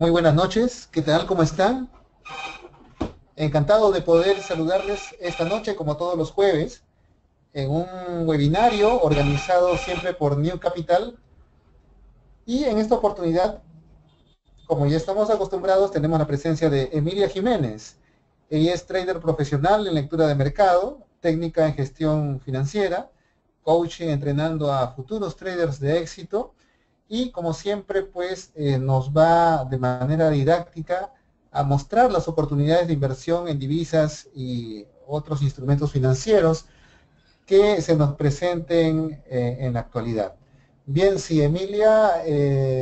Muy buenas noches, ¿qué tal? ¿Cómo están? Encantado de poder saludarles esta noche, como todos los jueves, en un webinario organizado siempre por New Capital. Y en esta oportunidad, como ya estamos acostumbrados, tenemos la presencia de Emilia Jiménez. Ella es trader profesional en lectura de mercado, técnica en gestión financiera, coaching entrenando a futuros traders de éxito y como siempre pues nos va de manera didáctica a mostrar las oportunidades de inversión en divisas y otros instrumentos financieros que se nos presenten en la actualidad. Bien, si Emilia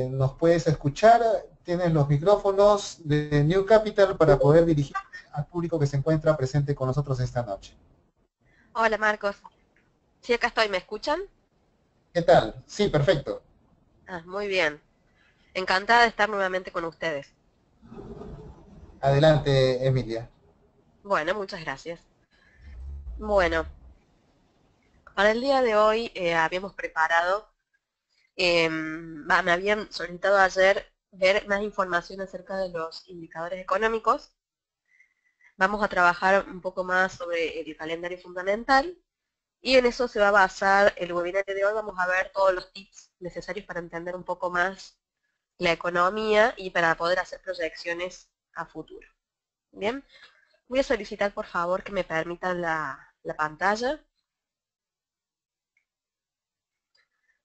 nos puedes escuchar, tienes los micrófonos de New Capital para poder dirigirte al público que se encuentra presente con nosotros esta noche. Hola Marcos, sí acá estoy, ¿me escuchan? ¿Qué tal? Sí, perfecto. Ah, muy bien, encantada de estar nuevamente con ustedes. Adelante, Emilia. Bueno, muchas gracias. Bueno, para el día de hoy habíamos preparado, me habían solicitado ayer ver más información acerca de los indicadores económicos. Vamos a trabajar un poco más sobre el calendario fundamental y en eso se va a basar el webinario de hoy. Vamos a ver todos los tips necesarios para entender un poco más la economía y para poder hacer proyecciones a futuro. Bien, voy a solicitar por favor que me permitan la pantalla,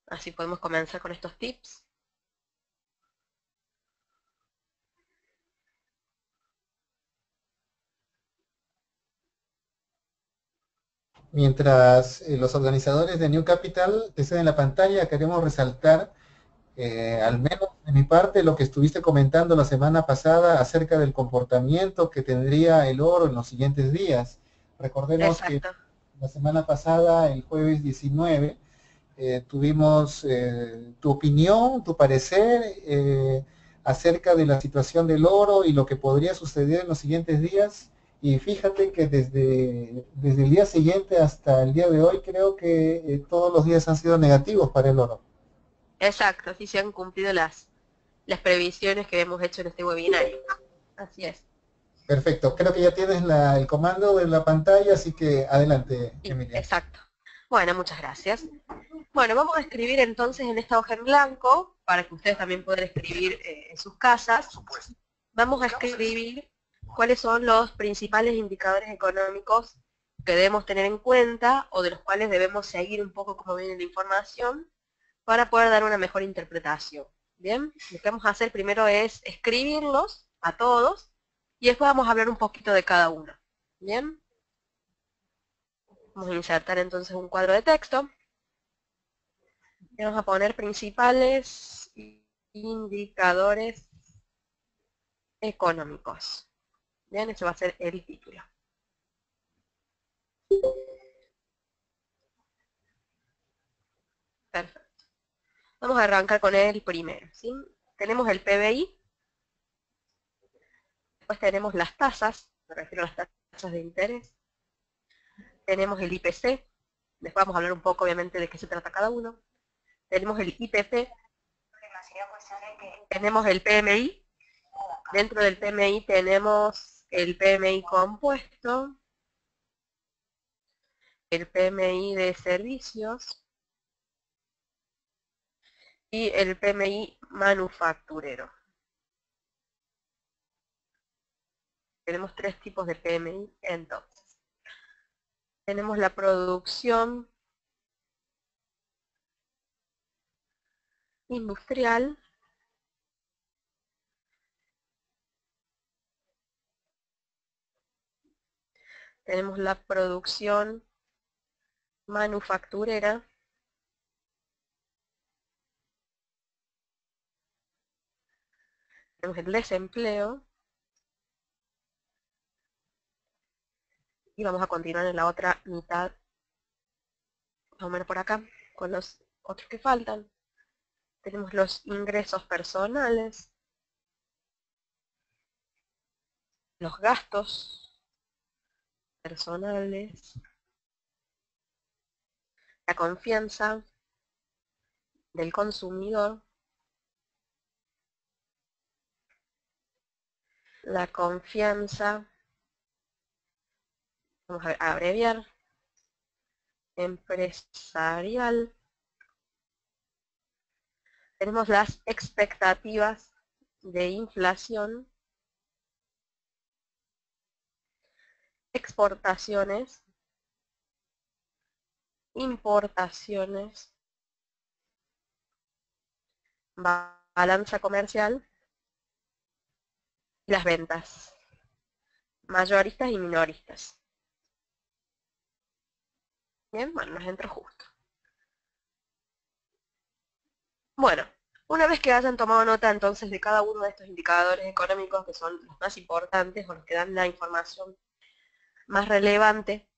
así podemos comenzar con estos tips. Mientras los organizadores de New Capital te ceden la pantalla, queremos resaltar, al menos de mi parte, lo que estuviste comentando la semana pasada acerca del comportamiento que tendría el oro en los siguientes días. Recordemos que Exacto, la semana pasada, el jueves 19, tuvimos tu opinión, tu parecer acerca de la situación del oro y lo que podría suceder en los siguientes días. Y fíjate que desde el día siguiente hasta el día de hoy creo que todos los días han sido negativos para el oro. exacto, así se han cumplido las previsiones que hemos hecho en este webinario. Así es, Perfecto, creo que ya tienes el comando de la pantalla, así que adelante, sí, Emilia. exacto. Bueno, muchas gracias. Bueno, vamos a escribir entonces en esta hoja en blanco, para que ustedes también puedan escribir en sus casas. Vamos a escribir cuáles son los principales indicadores económicos que debemos tener en cuenta o de los cuales debemos seguir un poco como viene la información para poder dar una mejor interpretación. Bien, lo que vamos a hacer primero es escribirlos a todos y después vamos a hablar un poquito de cada uno. Bien, vamos a insertar entonces un cuadro de texto y vamos a poner principales indicadores económicos. Bien, ese va a ser el título. Perfecto. Vamos a arrancar con el primero, ¿sí? Tenemos el PBI, después tenemos las tasas, me refiero a las tasas de interés, tenemos el IPC, después vamos a hablar un poco obviamente de qué se trata cada uno, tenemos el IPP, tenemos el PMI, dentro del PMI tenemos el PMI compuesto, el PMI de servicios y el PMI manufacturero. Tenemos tres tipos de PMI entonces. Tenemos la producción industrial, tenemos la producción manufacturera, tenemos el desempleo y vamos a continuar en la otra mitad, más o menos por acá, con los otros que faltan. Tenemos los ingresos personales, los gastos personales, la confianza del consumidor, la confianza, vamos a abreviar, empresarial. Tenemos las expectativas de inflación, exportaciones, importaciones, balanza comercial y las ventas, mayoristas y minoristas. Bien, bueno, nos entró justo. Bueno, una vez que hayan tomado nota entonces de cada uno de estos indicadores económicos que son los más importantes o los que dan la información más relevante,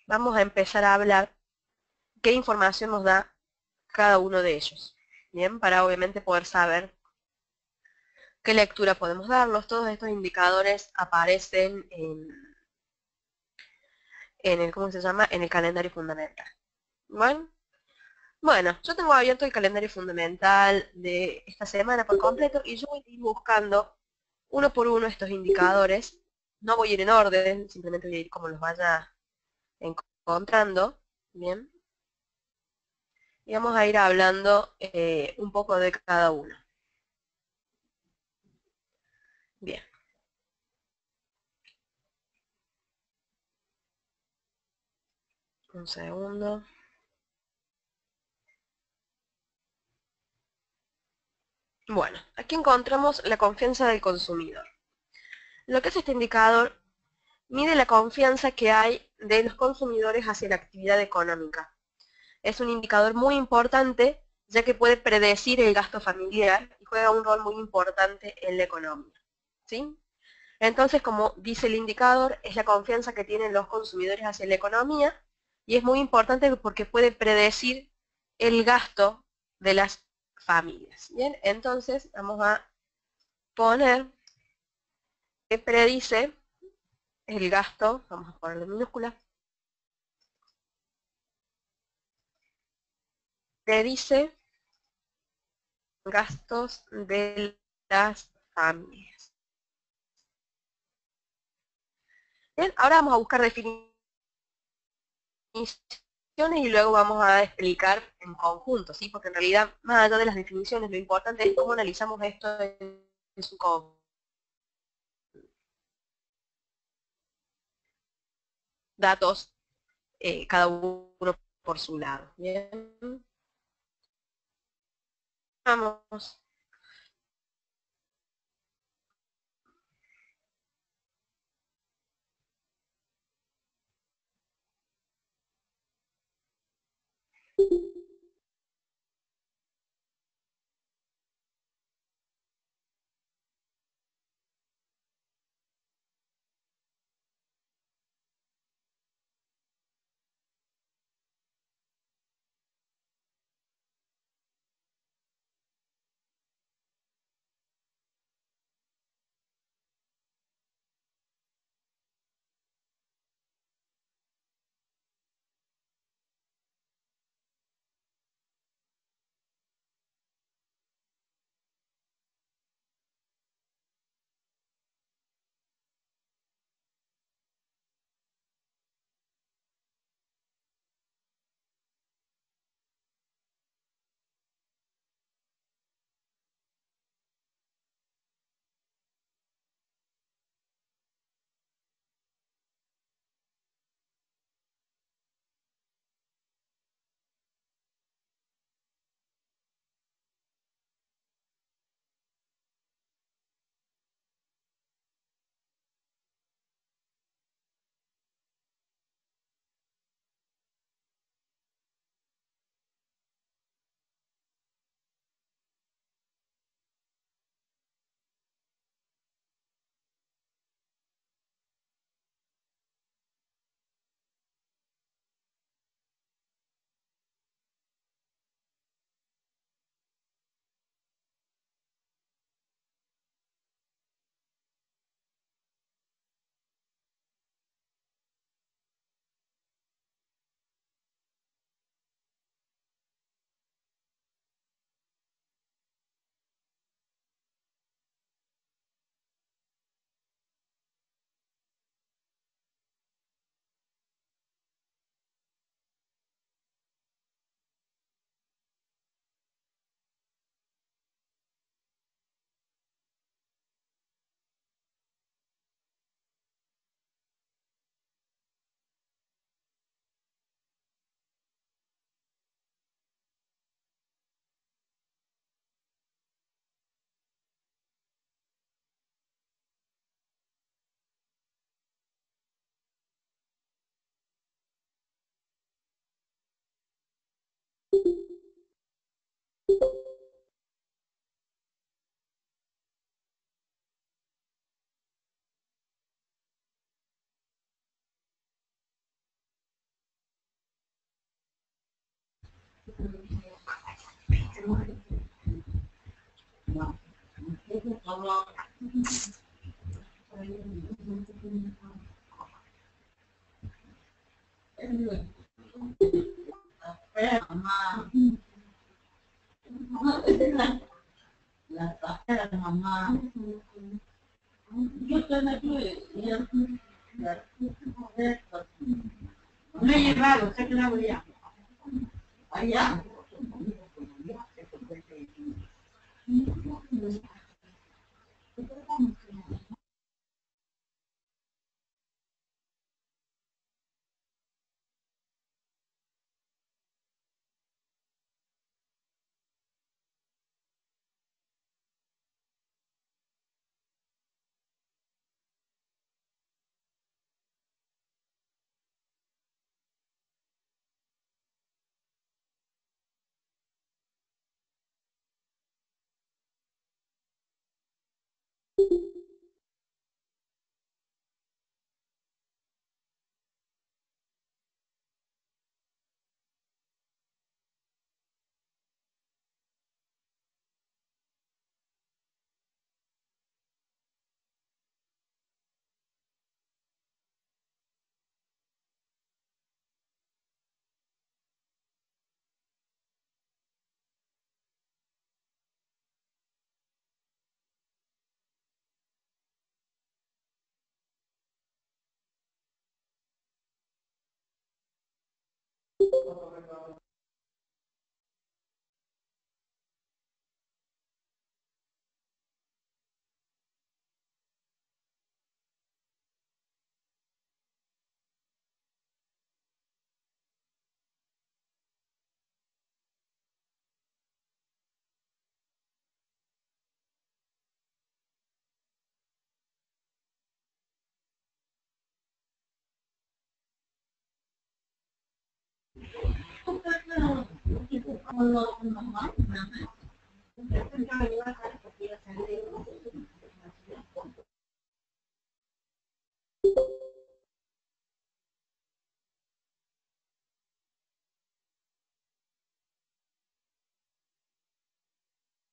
vamos a empezar a hablar qué información nos da cada uno de ellos. Bien, para obviamente poder saber qué lectura podemos darlos. Todos estos indicadores aparecen en el, ¿cómo se llama? En el calendario fundamental. Bueno, yo tengo abierto el calendario fundamental de esta semana por completo y yo voy a ir buscando uno por uno estos indicadores. No voy a ir en orden, simplemente voy a ir como los vaya encontrando. Bien. Y vamos a ir hablando un poco de cada uno. Bien. Un segundo. Bueno, aquí encontramos la confianza del consumidor. Lo que es este indicador mide la confianza que hay de los consumidores hacia la actividad económica. Es un indicador muy importante ya que puede predecir el gasto familiar y juega un rol muy importante en la economía. ¿Sí? Entonces, como dice el indicador, es la confianza que tienen los consumidores hacia la economía y es muy importante porque puede predecir el gasto de las familias. Bien, entonces vamos a poner que predice el gasto, vamos a ponerlo en minúscula, predice gastos de las familias. Bien, ahora vamos a buscar definiciones y luego vamos a explicar en conjunto, ¿sí? Porque en realidad, más allá de las definiciones, lo importante es cómo analizamos esto en su conjunto. Datos, cada uno por su lado. Bien, vamos.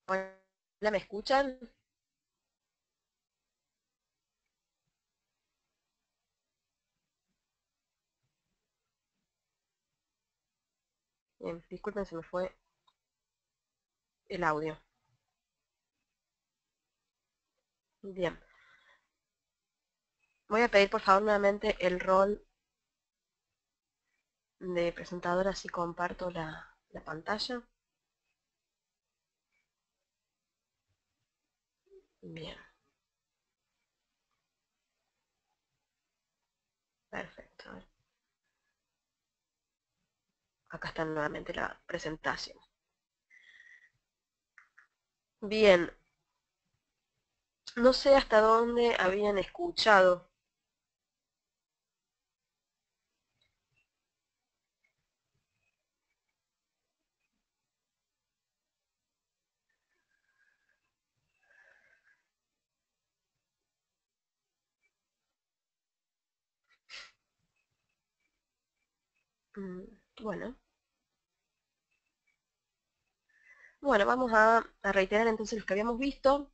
Hola, ¿me escuchan? Bien, disculpen, se me fue el audio. Bien, voy a pedir por favor nuevamente el rol de presentadora si comparto la pantalla. Bien, perfecto. A ver, acá está nuevamente la presentación. Bien, no sé hasta dónde habían escuchado. Mm, Bueno, bueno, vamos a reiterar entonces los que habíamos visto.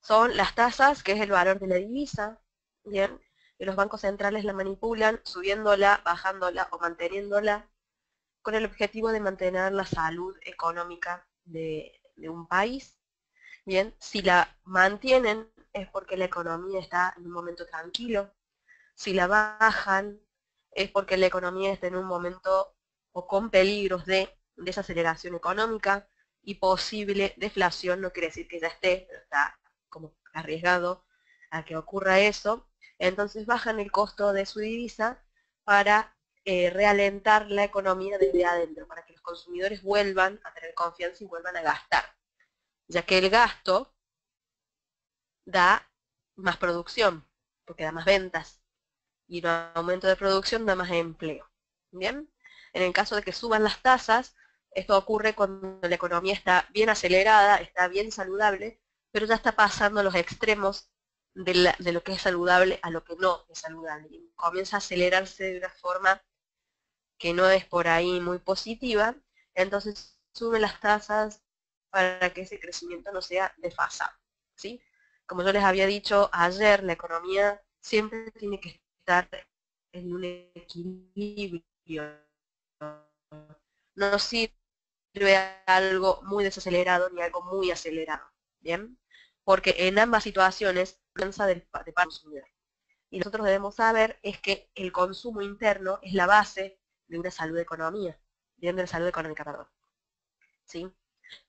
Son las tasas, que es el valor de la divisa, bien, y los bancos centrales la manipulan subiéndola, bajándola o manteniéndola con el objetivo de mantener la salud económica de un país. Bien, si la mantienen es porque la economía está en un momento tranquilo. Si la bajan es porque la economía está en un momento o con peligros de desaceleración económica y posible deflación. No quiere decir que ya esté, pero está como arriesgado a que ocurra eso. Entonces bajan el costo de su divisa para realentar la economía desde adentro, para que los consumidores vuelvan a tener confianza y vuelvan a gastar, ya que el gasto da más producción, porque da más ventas, y un aumento de producción da más empleo. Bien, en el caso de que suban las tasas, Esto ocurre cuando la economía está bien acelerada, está bien saludable, pero ya está pasando los extremos de lo que es saludable a lo que no es saludable. Y comienza a acelerarse de una forma que no es por ahí muy positiva, entonces suben las tasas para que ese crecimiento no sea desfasado, ¿sí? Como yo les había dicho ayer, la economía siempre tiene que estar en un equilibrio. No sirve algo muy desacelerado ni algo muy acelerado, ¿bien? Porque en ambas situaciones piensa de parte consumidor. Y nosotros debemos saber es que el consumo interno es la base de una salud de economía, bien, de la salud económica, perdón, ¿sí?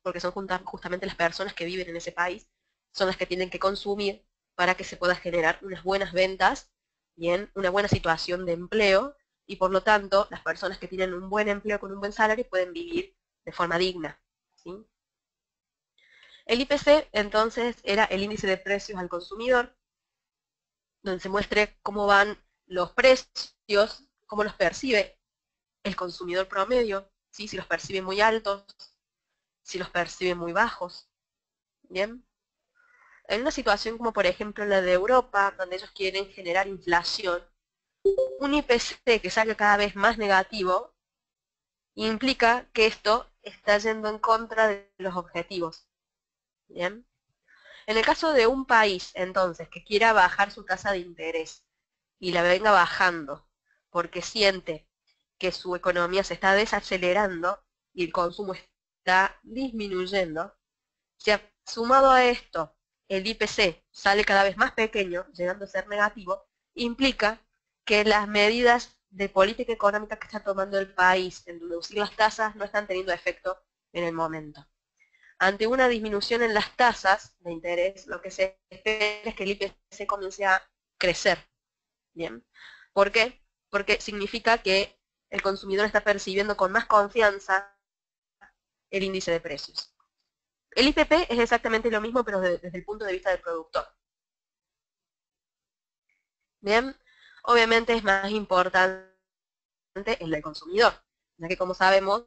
Porque son justamente las personas que viven en ese país, son las que tienen que consumir para que se pueda generar unas buenas ventas, bien, una buena situación de empleo, y por lo tanto, las personas que tienen un buen empleo con un buen salario pueden vivir de forma digna, ¿sí? El IPC, entonces, era el índice de precios al consumidor, donde se muestre cómo van los precios, cómo los percibe el consumidor promedio, ¿sí? Si los percibe muy altos, si los percibe muy bajos, ¿bien? En una situación como por ejemplo la de Europa, donde ellos quieren generar inflación, un IPC que salga cada vez más negativo implica que esto está yendo en contra de los objetivos, ¿bien? En el caso de un país, entonces, que quiera bajar su tasa de interés y la venga bajando porque siente que su economía se está desacelerando y el consumo está disminuyendo, si sumado a esto el IPC sale cada vez más pequeño, llegando a ser negativo, implica que las medidas de política económica que está tomando el país en reducir las tasas no están teniendo efecto en el momento. Ante una disminución en las tasas de interés, lo que se espera es que el IPC comience a crecer. ¿Bien? ¿Por qué? Porque significa que el consumidor está percibiendo con más confianza el índice de precios. El IPP es exactamente lo mismo, pero desde el punto de vista del productor. Bien, obviamente es más importante el del consumidor, ya que como sabemos,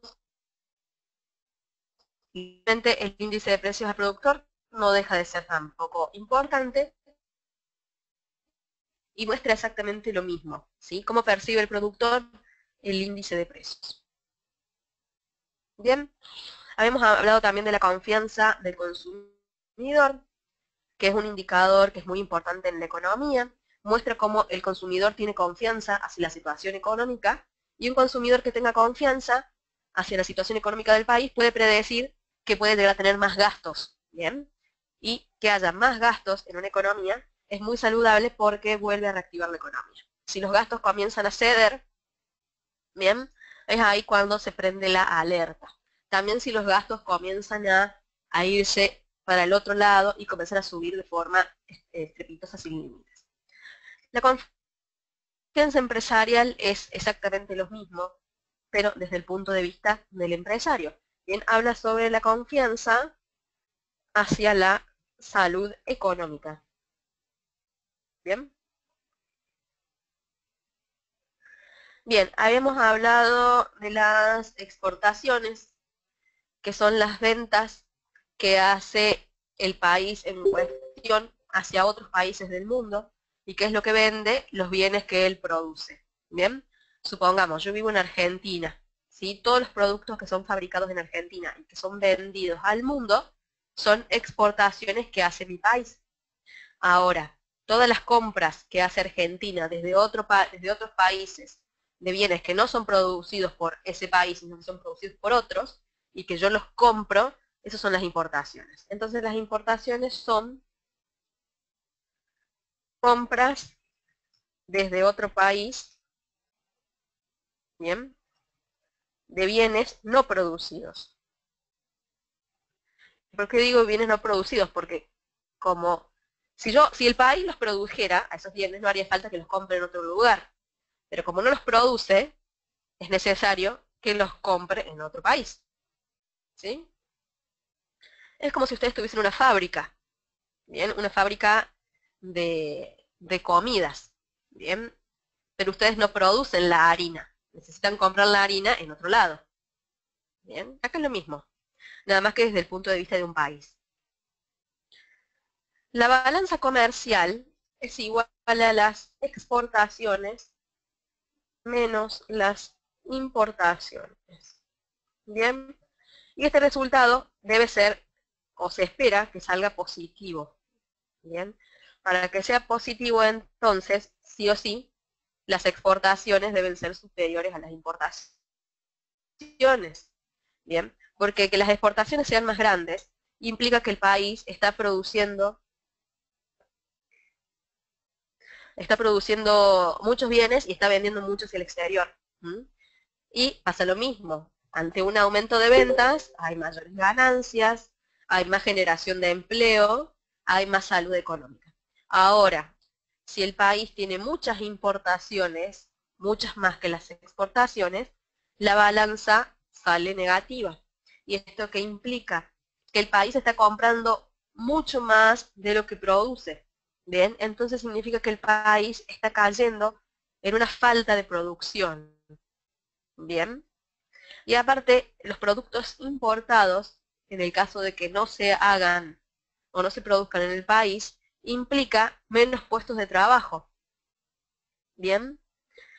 el índice de precios al productor no deja de ser tampoco importante y muestra exactamente lo mismo, ¿sí? Cómo percibe el productor el índice de precios. Bien, habíamos hablado también de la confianza del consumidor, que es un indicador que es muy importante en la economía, muestra cómo el consumidor tiene confianza hacia la situación económica, y un consumidor que tenga confianza hacia la situación económica del país puede predecir que puede llegar a tener más gastos, ¿bien? Y que haya más gastos en una economía es muy saludable porque vuelve a reactivar la economía. Si los gastos comienzan a ceder, ¿bien? Es ahí cuando se prende la alerta. También si los gastos comienzan a irse para el otro lado y comenzar a subir de forma estrepitosa sin límites. La confianza empresarial es exactamente lo mismo, pero desde el punto de vista del empresario. Bien, habla sobre la confianza hacia la salud económica. Bien. Bien, habíamos hablado de las exportaciones, que son las ventas que hace el país en cuestión hacia otros países del mundo, y qué es lo que vende, los bienes que él produce. Bien, supongamos, yo vivo en Argentina, ¿sí? Todos los productos que son fabricados en Argentina y que son vendidos al mundo son exportaciones que hace mi país. Ahora, todas las compras que hace Argentina desde otros países de bienes que no son producidos por ese país, sino que son producidos por otros, y que yo los compro, esas son las importaciones. Entonces las importaciones son compras desde otro país, ¿bien? De bienes no producidos. ¿Por qué digo bienes no producidos? Porque como si el país los produjera, a esos bienes no haría falta que los compre en otro lugar. Pero como no los produce, es necesario que los compre en otro país. ¿Sí? Es como si ustedes tuviesen una fábrica, ¿bien? Una fábrica de comidas, ¿bien? Pero ustedes no producen la harina, necesitan comprar la harina en otro lado. Bien, acá es lo mismo, nada más que desde el punto de vista de un país. La balanza comercial es igual a las exportaciones menos las importaciones. Bien, y este resultado debe ser, o se espera que salga positivo. Bien, para que sea positivo entonces, sí o sí, las exportaciones deben ser superiores a las importaciones. Bien, porque que las exportaciones sean más grandes implica que el país está produciendo muchos bienes y está vendiendo muchos en el exterior. ¿Mm? Y pasa lo mismo, ante un aumento de ventas hay mayores ganancias, hay más generación de empleo, hay más salud económica. Ahora, si el país tiene muchas importaciones, muchas más que las exportaciones, la balanza sale negativa. ¿Y esto qué implica? Que el país está comprando mucho más de lo que produce. Bien, entonces significa que el país está cayendo en una falta de producción. Bien, y aparte, los productos importados, en el caso de que no se hagan o no se produzcan en el país, implica menos puestos de trabajo. Bien,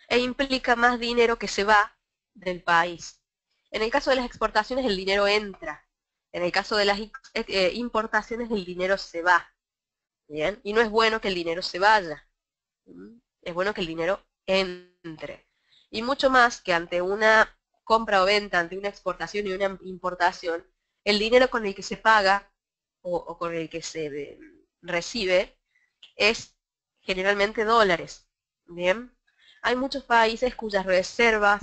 e implica más dinero que se va del país. En el caso de las exportaciones, el dinero entra. En el caso de las importaciones, el dinero se va. Bien, y no es bueno que el dinero se vaya. Es bueno que el dinero entre. Y mucho más que ante una compra o venta, ante una exportación y una importación, el dinero con el que se paga o con el que se recibe es generalmente dólares. Bien, hay muchos países cuyas reservas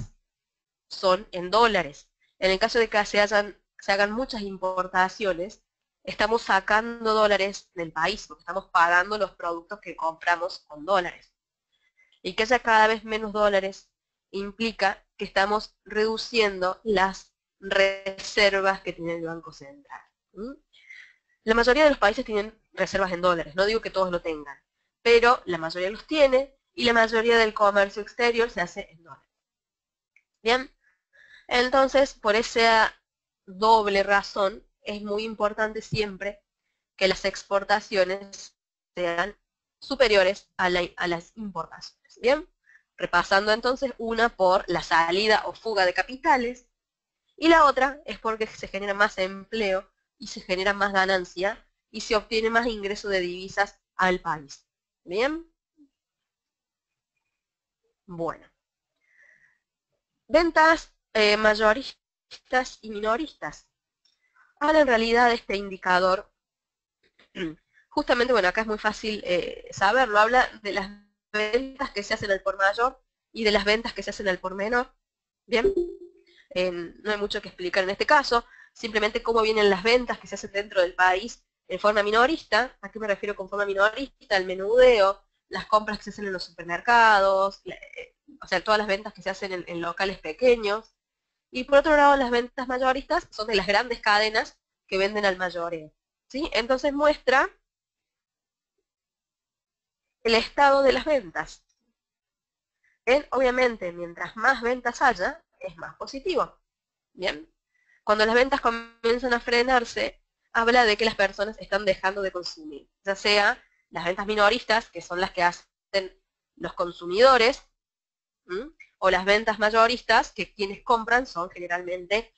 son en dólares. En el caso de que se hagan muchas importaciones, estamos sacando dólares del país, porque estamos pagando los productos que compramos con dólares. Y que haya cada vez menos dólares implica que estamos reduciendo las reservas que tiene el Banco Central. ¿Mm? La mayoría de los países tienen reservas en dólares, no digo que todos lo tengan, pero la mayoría los tiene y la mayoría del comercio exterior se hace en dólares. Bien, entonces por esa doble razón es muy importante siempre que las exportaciones sean superiores a las importaciones. Bien, repasando entonces, una por la salida o fuga de capitales y la otra es porque se genera más empleo y se genera más ganancia y se obtiene más ingreso de divisas al país. Bien, bueno. Ventas mayoristas y minoristas. Ahora en realidad este indicador, justamente, bueno, acá es muy fácil saberlo, habla de las ventas que se hacen al por mayor y de las ventas que se hacen al por menor. Bien, no hay mucho que explicar en este caso, simplemente cómo vienen las ventas que se hacen dentro del país en forma minorista. ¿A qué me refiero con forma minorista? El menudeo, las compras que se hacen en los supermercados, o sea, todas las ventas que se hacen en locales pequeños. Y por otro lado, las ventas mayoristas son de las grandes cadenas que venden al mayoreo. ¿Sí? Entonces muestra el estado de las ventas. Obviamente, mientras más ventas haya, es más positivo. Bien, cuando las ventas comienzan a frenarse, habla de que las personas están dejando de consumir, ya sea las ventas minoristas, que son las que hacen los consumidores, o las ventas mayoristas, que quienes compran son generalmente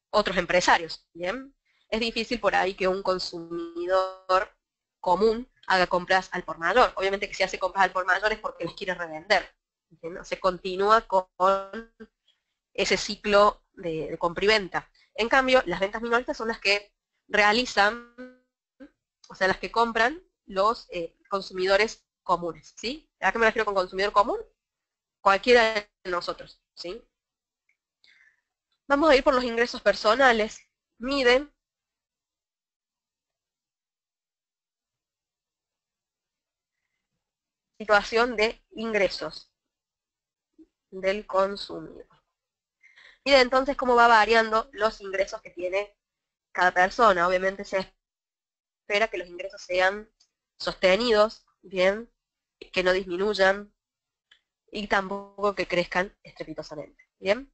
otros empresarios. Bien, es difícil por ahí que un consumidor común haga compras al por mayor. Obviamente que si hace compras al por mayor es porque les quiere revender. ¿No? Se continúa con ese ciclo de compra y venta. En cambio, las ventas minoristas son las que realizan, o sea, las que compran los consumidores comunes, ¿sí? ¿A qué me refiero con consumidor común? Cualquiera de nosotros, ¿sí? Vamos a ir por los ingresos personales. Miden situación de ingresos del consumidor. Mide entonces cómo va variando los ingresos que tiene cada persona. Obviamente se espera que los ingresos sean sostenidos, bien, que no disminuyan y tampoco que crezcan estrepitosamente, bien.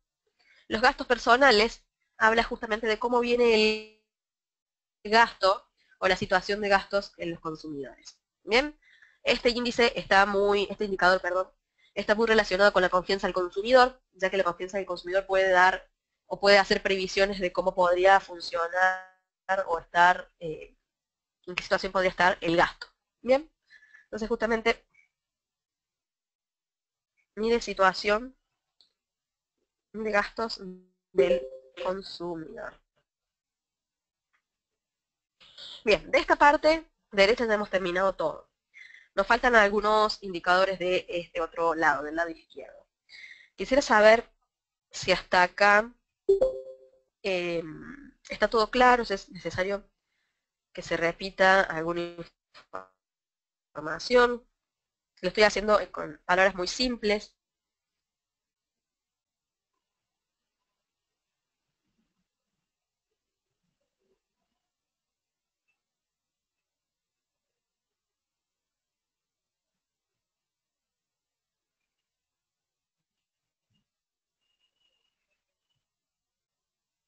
Los gastos personales habla justamente de cómo viene el gasto o la situación de gastos en los consumidores. Bien, este indicador, perdón, está muy relacionado con la confianza del consumidor, ya que la confianza del consumidor puede dar o puede hacer previsiones de cómo podría funcionar o estar, en qué situación podría estar el gasto. Bien, entonces justamente mide situación de gastos del consumidor. Bien, de esta parte derecha ya hemos terminado todo. Nos faltan algunos indicadores de este otro lado, del lado izquierdo. Quisiera saber si hasta acá está todo claro, si es necesario que se repita alguna información. Lo estoy haciendo con palabras muy simples.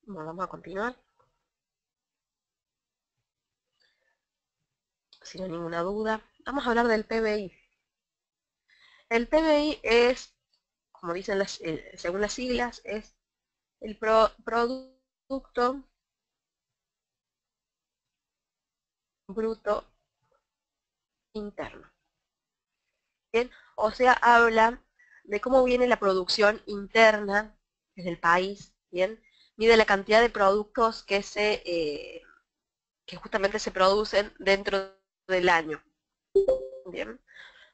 Bueno, vamos a continuar. Si no hay ninguna duda. Vamos a hablar del PBI. El PBI es, como dicen según las siglas, es el Producto Bruto Interno. Bien, o sea, habla de cómo viene la producción interna del país, bien, mide la cantidad de productos que justamente se producen dentro del año, bien.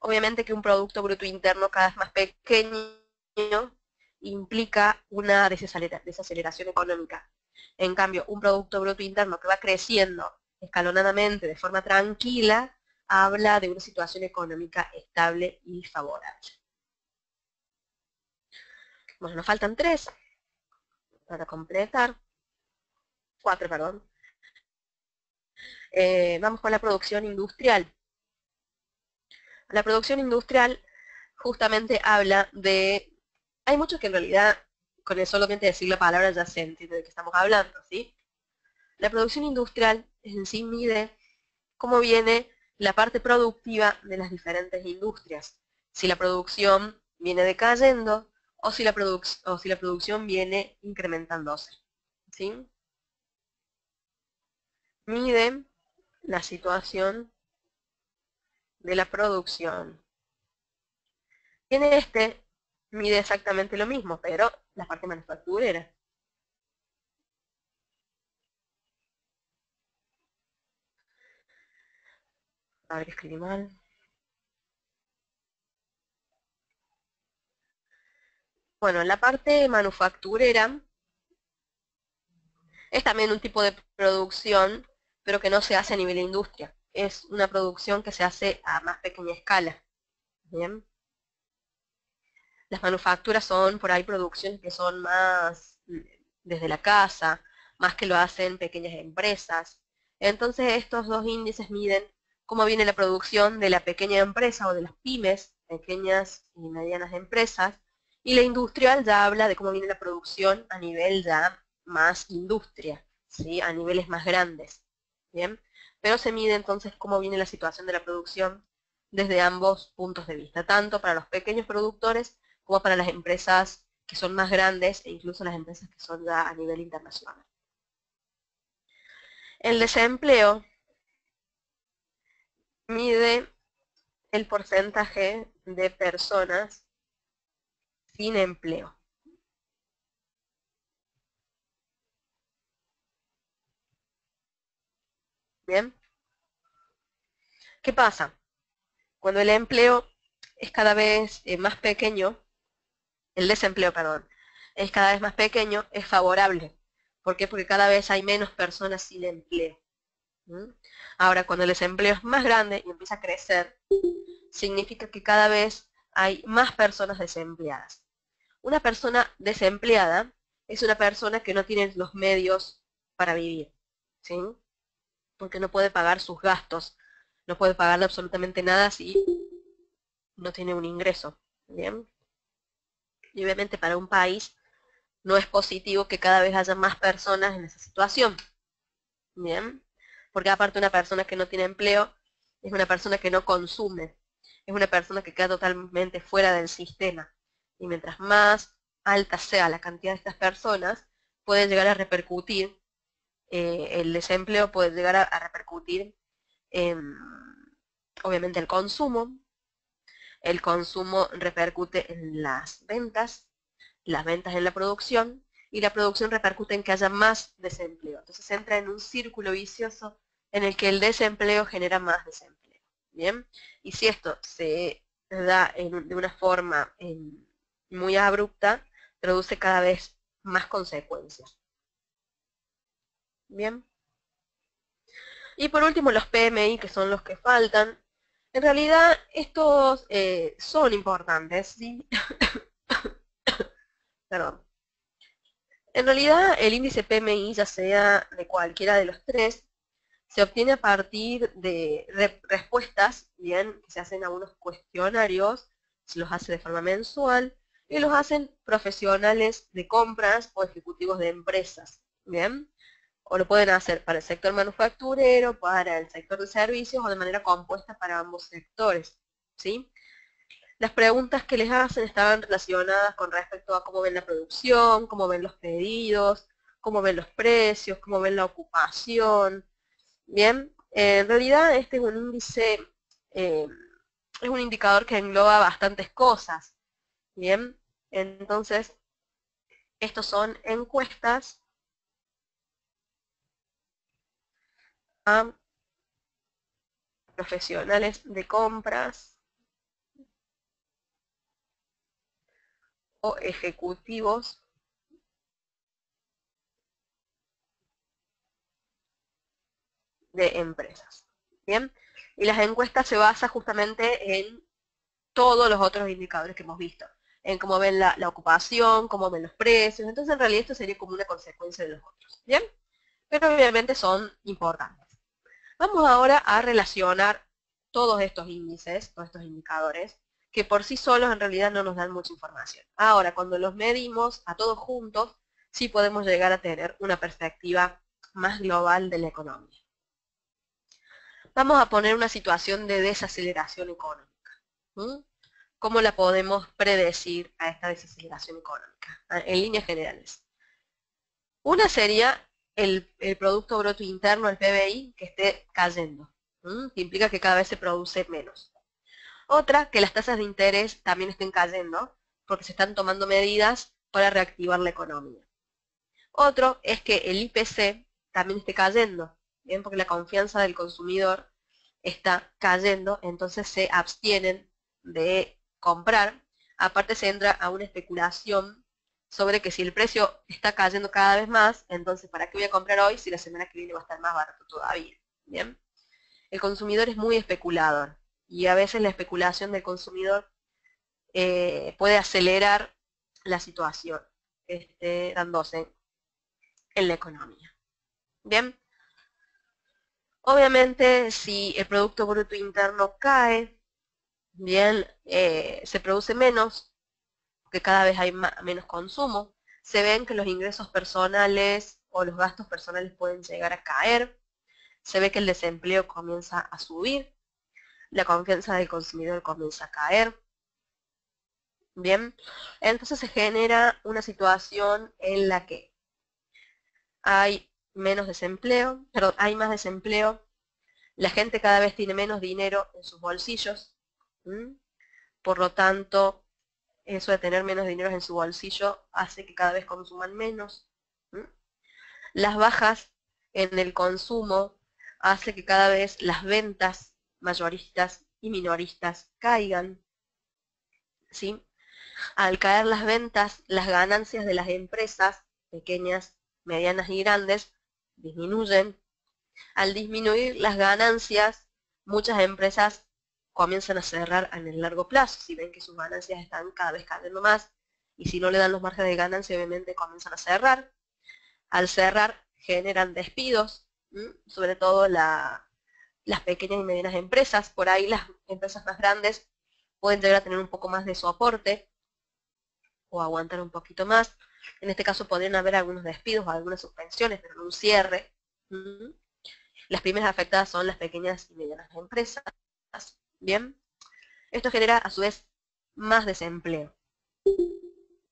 Obviamente que un producto bruto interno cada vez más pequeño implica una desaceleración económica. En cambio, un producto bruto interno que va creciendo escalonadamente de forma tranquila habla de una situación económica estable y favorable. Bueno, nos faltan 3 para completar. 4, perdón. Vamos con la producción industrial. La producción industrial justamente habla de... Hay muchos que en realidad, con el solamente decir la palabra ya se entiende de qué estamos hablando, ¿sí? La producción industrial en sí mide cómo viene la parte productiva de las diferentes industrias. Si la producción viene decayendo o si la producción viene incrementándose, ¿sí? Mide la situación de la producción. En este mide exactamente lo mismo, pero la parte manufacturera. A ver, escribí mal. Bueno, la parte manufacturera es también un tipo de producción, pero que no se hace a nivel de industria. Es una producción que se hace a más pequeña escala. ¿Bien? Las manufacturas son por ahí producciones que son más desde la casa, más que lo hacen pequeñas empresas. Entonces estos dos índices miden cómo viene la producción de la pequeña empresa o de las pymes, pequeñas y medianas empresas, y la industrial ya habla de cómo viene la producción a nivel ya más industria, ¿sí? A niveles más grandes. ¿Bien? Pero se mide entonces cómo viene la situación de la producción desde ambos puntos de vista, tanto para los pequeños productores como para las empresas que son más grandes e incluso las empresas que son ya a nivel internacional. El desempleo mide el porcentaje de personas sin empleo. ¿Bien? ¿Qué pasa? Cuando el empleo es cada vez más pequeño, el desempleo, perdón, es cada vez más pequeño, es favorable. ¿Por qué? Porque cada vez hay menos personas sin empleo. Ahora, cuando el desempleo es más grande y empieza a crecer, significa que cada vez hay más personas desempleadas. Una persona desempleada es una persona que no tiene los medios para vivir, ¿sí? Porque no puede pagar sus gastos, no puede pagarle absolutamente nada si no tiene un ingreso, ¿bien? Y obviamente para un país no es positivo que cada vez haya más personas en esa situación. Bien, porque aparte una persona que no tiene empleo es una persona que no consume, es una persona que queda totalmente fuera del sistema. Y mientras más alta sea la cantidad de estas personas, puede llegar a repercutir, el desempleo puede llegar a repercutir en, obviamente, el consumo repercute en las ventas en la producción, y la producción repercute en que haya más desempleo. Entonces entra en un círculo vicioso en el que el desempleo genera más desempleo. ¿Bien? Y si esto se da de una forma muy abrupta, produce cada vez más consecuencias. ¿Bien? Y por último los PMI, que son los que faltan. En realidad estos son importantes, ¿sí? Perdón. En realidad el índice PMI, ya sea de cualquiera de los tres, se obtiene a partir de respuestas, bien, que se hacen a unos cuestionarios, se los hace de forma mensual, y los hacen profesionales de compras o ejecutivos de empresas, bien, o lo pueden hacer para el sector manufacturero, para el sector de servicios, o de manera compuesta para ambos sectores, ¿sí? Las preguntas que les hacen estaban relacionadas con respecto a cómo ven la producción, cómo ven los pedidos, cómo ven los precios, cómo ven la ocupación. Bien, en realidad este es un índice, eh, es un indicador que engloba bastantes cosas. Bien, entonces estos son encuestas a profesionales de compras o ejecutivos de empresas. Bien, y las encuestas se basan justamente en todos los otros indicadores que hemos visto, en cómo ven la ocupación, cómo ven los precios. Entonces en realidad esto sería como una consecuencia de los otros. Bien, pero obviamente son importantes. Vamos ahora a relacionar todos estos índices, todos estos indicadores, que por sí solos en realidad no nos dan mucha información. Ahora, cuando los medimos a todos juntos, sí podemos llegar a tener una perspectiva más global de la economía. Vamos a poner una situación de desaceleración económica. ¿Cómo la podemos predecir a esta desaceleración económica? En líneas generales. Una sería el Producto Bruto Interno, el PBI, que esté cayendo, que implica que cada vez se produce menos. Otra, que las tasas de interés también estén cayendo, porque se están tomando medidas para reactivar la economía. Otro es que el IPC también esté cayendo, ¿bien? Porque la confianza del consumidor está cayendo, entonces se abstienen de comprar. Aparte se entra a una especulación sobre que si el precio está cayendo cada vez más, entonces ¿para qué voy a comprar hoy si la semana que viene va a estar más barato todavía? ¿Bien? El consumidor es muy especulador y a veces la especulación del consumidor puede acelerar la situación dándose en la economía. Bien, obviamente si el Producto Bruto Interno cae, bien, se produce menos, porque cada vez hay menos consumo, se ven que los ingresos personales o los gastos personales pueden llegar a caer, se ve que el desempleo comienza a subir, la confianza del consumidor comienza a caer. Bien, entonces se genera una situación en la que hay menos desempleo, perdón, hay más desempleo, la gente cada vez tiene menos dinero en sus bolsillos, por lo tanto, eso de tener menos dinero en su bolsillo hace que cada vez consuman menos. Las bajas en el consumo hace que cada vez las ventas mayoristas y minoristas caigan, ¿sí? Al caer las ventas, las ganancias de las empresas, pequeñas, medianas y grandes, disminuyen. Al disminuir las ganancias, muchas empresas comienzan a cerrar en el largo plazo. Si ven que sus ganancias están cada vez cayendo más, y si no le dan los márgenes de ganancia, obviamente comienzan a cerrar. Al cerrar, generan despidos, sobre todo las pequeñas y medianas empresas. Por ahí las empresas más grandes pueden llegar a tener un poco más de soporte, o aguantar un poquito más. En este caso podrían haber algunos despidos o algunas suspensiones, pero no un cierre. Las primeras afectadas son las pequeñas y medianas empresas. Bien, esto genera a su vez más desempleo.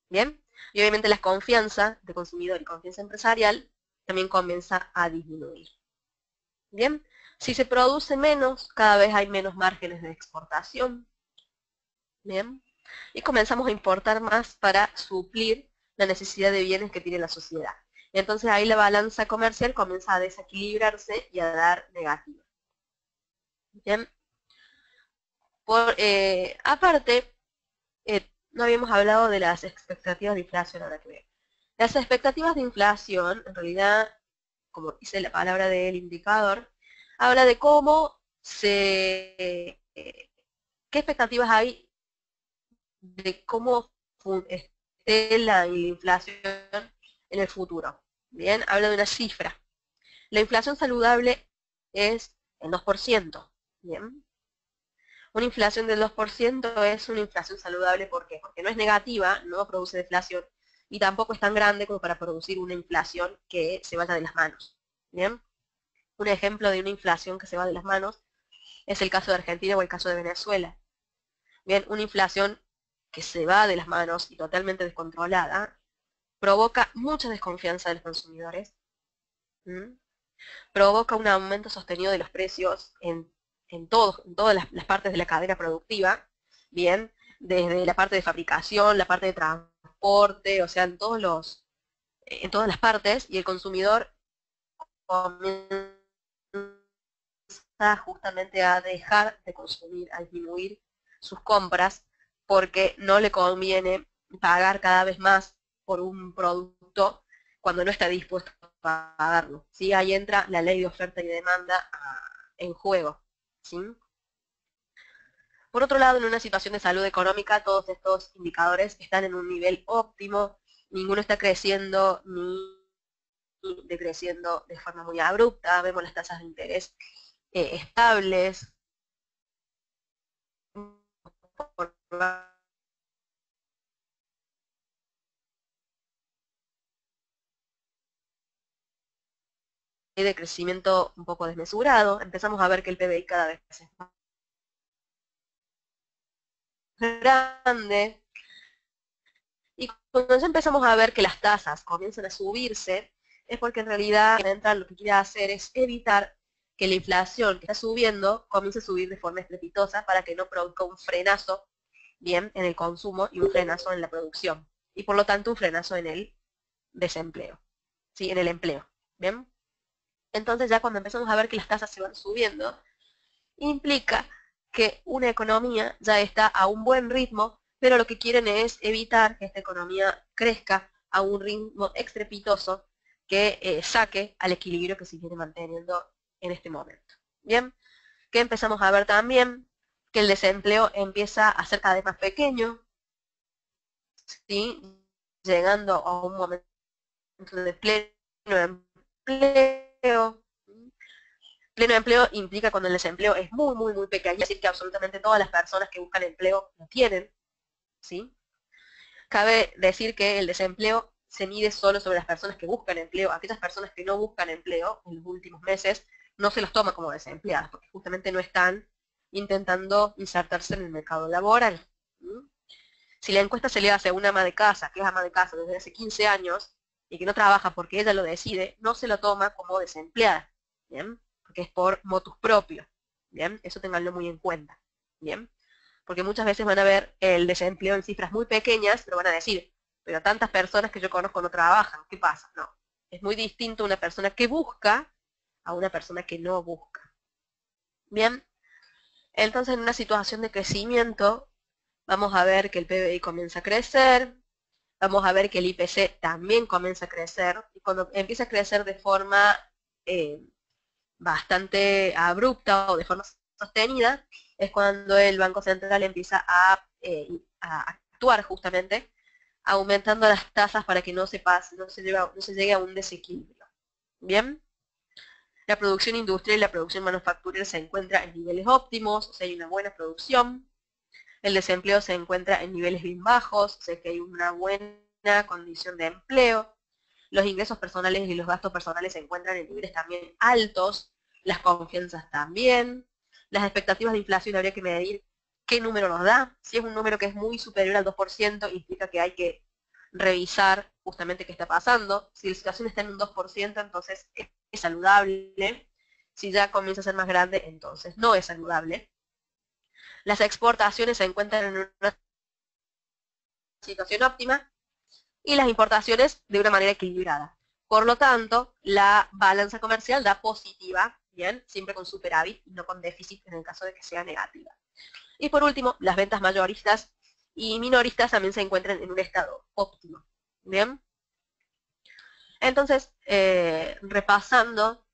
Bien, y obviamente la confianza de consumidor y confianza empresarial también comienza a disminuir. Bien, si se produce menos, cada vez hay menos márgenes de exportación. Bien, y comenzamos a importar más para suplir la necesidad de bienes que tiene la sociedad. Entonces ahí la balanza comercial comienza a desequilibrarse y a dar negativa. Bien, aparte, no habíamos hablado de las expectativas de inflación, ahora que veo. Las expectativas de inflación, en realidad, como dice la palabra del indicador, habla de cómo qué expectativas hay de cómo esté la inflación en el futuro. Bien, habla de una cifra. La inflación saludable es el 2%. Bien. Una inflación del 2% es una inflación saludable, ¿por qué? Porque no es negativa, no produce deflación, y tampoco es tan grande como para producir una inflación que se vaya de las manos. ¿Bien? Un ejemplo de una inflación que se va de las manos es el caso de Argentina o el caso de Venezuela. Bien, una inflación que se va de las manos y totalmente descontrolada provoca mucha desconfianza de los consumidores, provoca un aumento sostenido de los precios en todas las partes de la cadena productiva, bien, desde la parte de fabricación, la parte de transporte, o sea, en todas las partes, y el consumidor comienza justamente a dejar de consumir, a disminuir sus compras, porque no le conviene pagar cada vez más por un producto cuando no está dispuesto a pagarlo. ¿Sí? Ahí entra la ley de oferta y demanda en juego. ¿Sí? Por otro lado, en una situación de salud económica, todos estos indicadores están en un nivel óptimo, ninguno está creciendo ni decreciendo de forma muy abrupta, vemos las tasas de interés estables, de crecimiento un poco desmesurado, empezamos a ver que el PBI cada vez es más grande, y cuando ya empezamos a ver que las tasas comienzan a subirse, es porque en realidad lo que quiere hacer es evitar que la inflación que está subiendo comience a subir de forma estrepitosa para que no produzca un frenazo, bien, en el consumo y un frenazo en la producción, y por lo tanto un frenazo en el desempleo, ¿sí? En el empleo, ¿bien? Entonces ya cuando empezamos a ver que las tasas se van subiendo, implica que una economía ya está a un buen ritmo, pero lo que quieren es evitar que esta economía crezca a un ritmo estrepitoso que saque al equilibrio que se viene manteniendo en este momento. Bien, que empezamos a ver también que el desempleo empieza a ser cada vez más pequeño, ¿sí? Llegando a un momento de pleno empleo. Pleno empleo implica cuando el desempleo es muy, muy, muy pequeño, es decir, que absolutamente todas las personas que buscan empleo lo tienen, ¿sí? Cabe decir que el desempleo se mide solo sobre las personas que buscan empleo. Aquellas personas que no buscan empleo en los últimos meses no se los toma como desempleadas, porque justamente no están intentando insertarse en el mercado laboral. Si la encuesta se le hace a una ama de casa, que es ama de casa desde hace 15 años, y que no trabaja porque ella lo decide, no se lo toma como desempleada, ¿bien? Porque es por motus propio, ¿bien? Eso tenganlo muy en cuenta, ¿bien? Porque muchas veces van a ver el desempleo en cifras muy pequeñas, pero van a decir, pero tantas personas que yo conozco no trabajan, ¿qué pasa? No, es muy distinto una persona que busca a una persona que no busca. Bien, entonces en una situación de crecimiento, vamos a ver que el PBI comienza a crecer, vamos a ver que el IPC también comienza a crecer, y cuando empieza a crecer de forma bastante abrupta o de forma sostenida, es cuando el Banco Central empieza a actuar justamente, aumentando las tasas para que no se pase, no se llegue a un desequilibrio. Bien, la producción industrial y la producción manufacturera se encuentran en niveles óptimos, o sea, hay una buena producción. el desempleo se encuentra en niveles bien bajos, o sea que hay una buena condición de empleo, los ingresos personales y los gastos personales se encuentran en niveles también altos, las confianzas también, las expectativas de inflación habría que medir qué número nos da. Si es un número que es muy superior al 2%, implica que hay que revisar justamente qué está pasando. Si la situación está en un 2%, entonces es saludable. Si ya comienza a ser más grande, entonces no es saludable. Las exportaciones se encuentran en una situación óptima y las importaciones de una manera equilibrada. Por lo tanto, la balanza comercial da positiva, bien, siempre con superávit y no con déficit en el caso de que sea negativa. Y por último, las ventas mayoristas y minoristas también se encuentran en un estado óptimo. Bien. Entonces, repasando,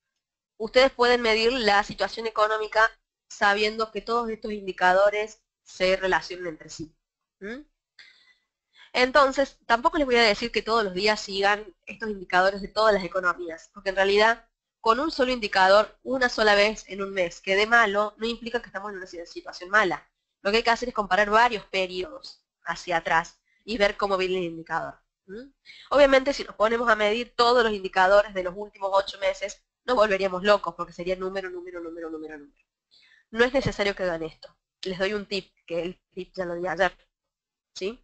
ustedes pueden medir la situación económica sabiendo que todos estos indicadores se relacionan entre sí. ¿Mm? Entonces, tampoco les voy a decir que todos los días sigan estos indicadores de todas las economías, porque en realidad, con un solo indicador, una sola vez en un mes, que dé malo, no implica que estamos en una situación mala. Lo que hay que hacer es comparar varios periodos hacia atrás y ver cómo viene el indicador. ¿Mm? Obviamente, si nos ponemos a medir todos los indicadores de los últimos 8 meses, nos volveríamos locos, porque sería número, número, número, número, número. No es necesario que hagan esto. Les doy un tip, que el tip ya lo di ayer. ¿Sí?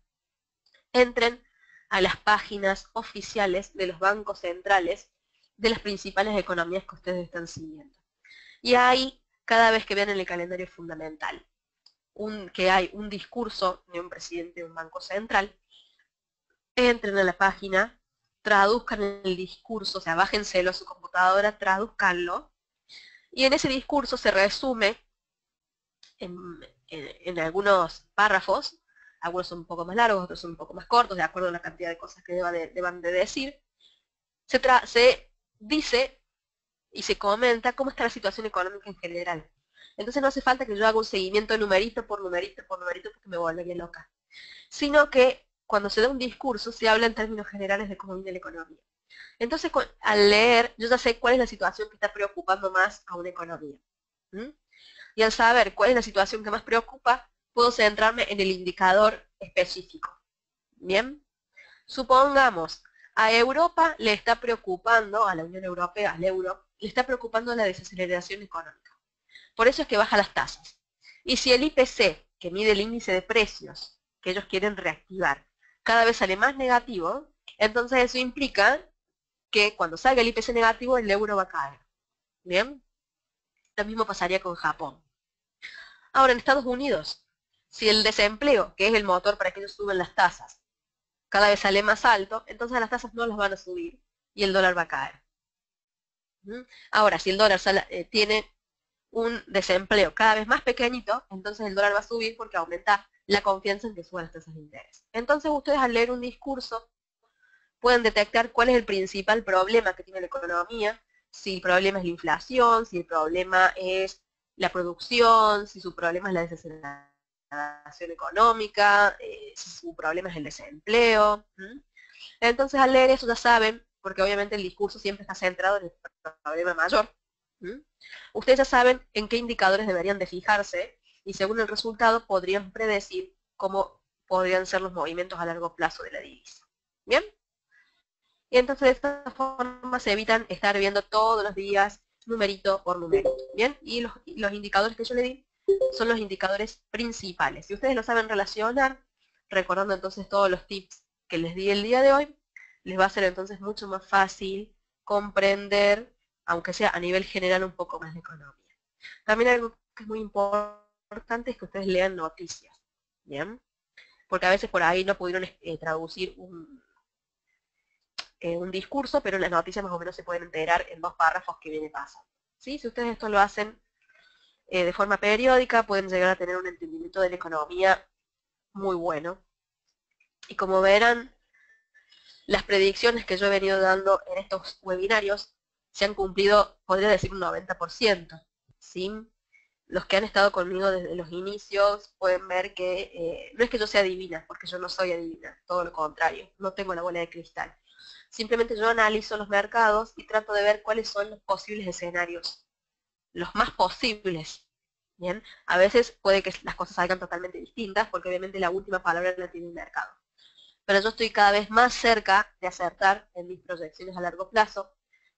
Entren a las páginas oficiales de los bancos centrales de las principales economías que ustedes están siguiendo. Y ahí, cada vez que vean en el calendario fundamental que hay un discurso de un presidente de un banco central, entren a la página, traduzcan el discurso, o sea, bájenselo a su computadora, traduzcanlo, y en ese discurso se resume en, en algunos párrafos, algunos son un poco más largos, otros son un poco más cortos, de acuerdo a la cantidad de cosas que deban de decir, se dice y se comenta cómo está la situación económica en general. Entonces no hace falta que yo haga un seguimiento numerito por numerito por numerito porque me volvería loca. Sino que cuando se da un discurso se habla en términos generales de cómo viene la economía. Entonces al leer yo ya sé cuál es la situación que está preocupando más a una economía. ¿Mm? Y al saber cuál es la situación que más preocupa, puedo centrarme en el indicador específico. Bien, supongamos, a Europa le está preocupando, a la Unión Europea, al euro, le está preocupando la desaceleración económica. Por eso es que baja las tasas. Y si el IPC, que mide el índice de precios que ellos quieren reactivar, cada vez sale más negativo, entonces eso implica que cuando salga el IPC negativo, el euro va a caer. ¿Bien? Lo mismo pasaría con Japón. Ahora, en Estados Unidos, si el desempleo, que es el motor para que ellos suban las tasas, cada vez sale más alto, entonces las tasas no las van a subir y el dólar va a caer. Ahora, si el dólar tiene un desempleo cada vez más pequeñito, entonces el dólar va a subir porque aumenta la confianza en que suban las tasas de interés. Entonces ustedes al leer un discurso pueden detectar cuál es el principal problema que tiene la economía, si el problema es la inflación, si el problema es la producción, si su problema es la desaceleración económica, si su problema es el desempleo. Entonces al leer eso ya saben, porque obviamente el discurso siempre está centrado en el problema mayor, ustedes ya saben en qué indicadores deberían de fijarse y según el resultado podrían predecir cómo podrían ser los movimientos a largo plazo de la divisa. ¿Bien? Y entonces de esta forma se evitan estar viendo todos los días numerito por numerito. ¿Bien? Y los indicadores que yo le di son los indicadores principales. Si ustedes lo saben relacionar, recordando entonces todos los tips que les di el día de hoy, les va a ser entonces mucho más fácil comprender, aunque sea a nivel general, un poco más de economía. También algo que es muy importante es que ustedes lean noticias. ¿Bien? Porque a veces por ahí no pudieron traducir un discurso, pero en las noticias más o menos se pueden enterar en 2 párrafos que viene pasando. ¿Sí? Si ustedes esto lo hacen de forma periódica, pueden llegar a tener un entendimiento de la economía muy bueno. Y como verán, las predicciones que yo he venido dando en estos webinarios se han cumplido, podría decir, un 90%. ¿Sí? Los que han estado conmigo desde los inicios pueden ver que no es que yo sea adivina, porque yo no soy adivina, todo lo contrario, no tengo la bola de cristal. Simplemente yo analizo los mercados y trato de ver cuáles son los posibles escenarios, los más posibles, Bien, a veces puede que las cosas salgan totalmente distintas porque obviamente la última palabra la tiene el mercado. Pero yo estoy cada vez más cerca de acertar en mis proyecciones a largo plazo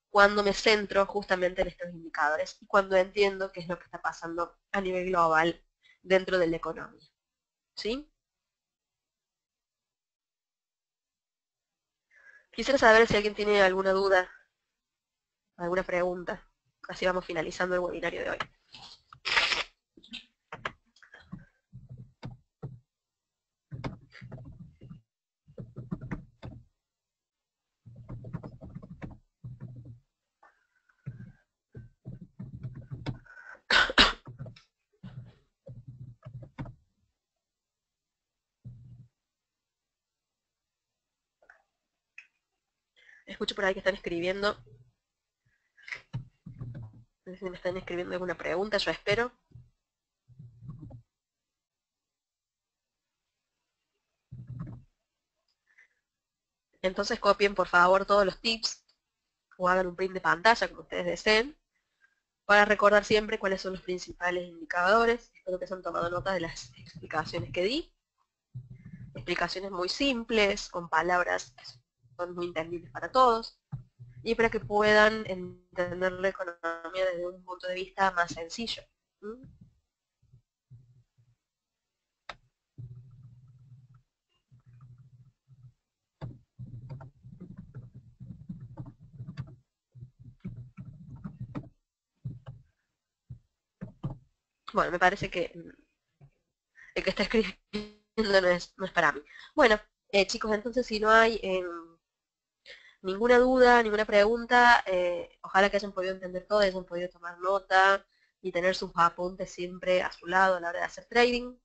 cuando me centro justamente en estos indicadores y cuando entiendo qué es lo que está pasando a nivel global dentro de la economía. ¿Sí? Quisiera saber si alguien tiene alguna duda, alguna pregunta. Así vamos finalizando el webinario de hoy. Escucho por ahí que están escribiendo. No sé si me están escribiendo alguna pregunta, yo espero. Entonces copien por favor todos los tips o hagan un print de pantalla como ustedes deseen para recordar siempre cuáles son los principales indicadores. Espero que se han tomado nota de las explicaciones que di. Explicaciones muy simples, con palabras que son muy entendibles para todos y para que puedan entender la economía desde un punto de vista más sencillo. ¿Mm? Bueno, me parece que el que está escribiendo no es para mí. Bueno, chicos, entonces si no hay ninguna duda, ninguna pregunta, ojalá que hayan podido entender todo, hayan podido tomar nota y tener sus apuntes siempre a su lado a la hora de hacer trading.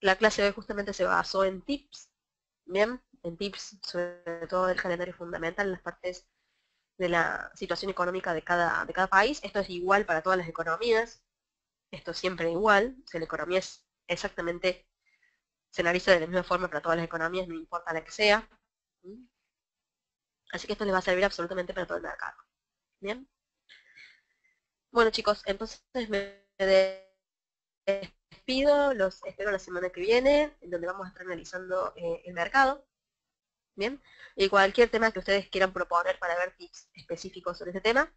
La clase de hoy justamente se basó en tips, bien, en tips sobre todo del calendario fundamental, en las partes de la situación económica de cada país. Esto es igual para todas las economías, esto es siempre igual, si la economía es exactamente, se analiza de la misma forma para todas las economías, no importa la que sea. Así que esto les va a servir absolutamente para todo el mercado. Bien. Bueno chicos, entonces me despido, los espero la semana que viene, en donde vamos a estar analizando el mercado. Bien, y cualquier tema que ustedes quieran proponer para ver tips específicos sobre este tema,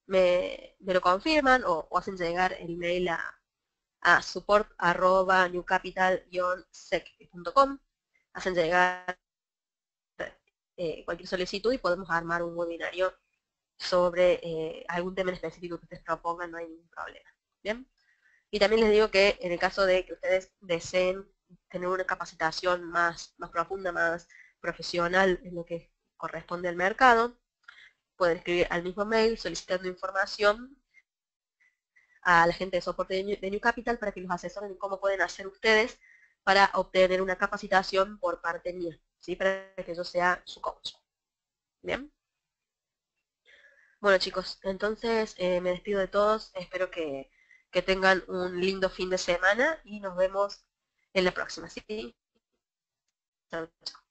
me lo confirman o hacen llegar el email a support@newcapital-sec.com, hacen llegar cualquier solicitud y podemos armar un webinario sobre algún tema en específico que ustedes propongan, no hay ningún problema. Bien, y también les digo que en el caso de que ustedes deseen tener una capacitación más profunda, más profesional en lo que corresponde al mercado, pueden escribir al mismo mail solicitando información a la gente de soporte de New Capital para que los asesoren en cómo pueden hacer ustedes para obtener una capacitación por parte mía, ¿sí? Para que yo sea su coach. Bien. Bueno chicos, entonces me despido de todos, espero que tengan un lindo fin de semana y nos vemos en la próxima, ¿sí? Chao, chao.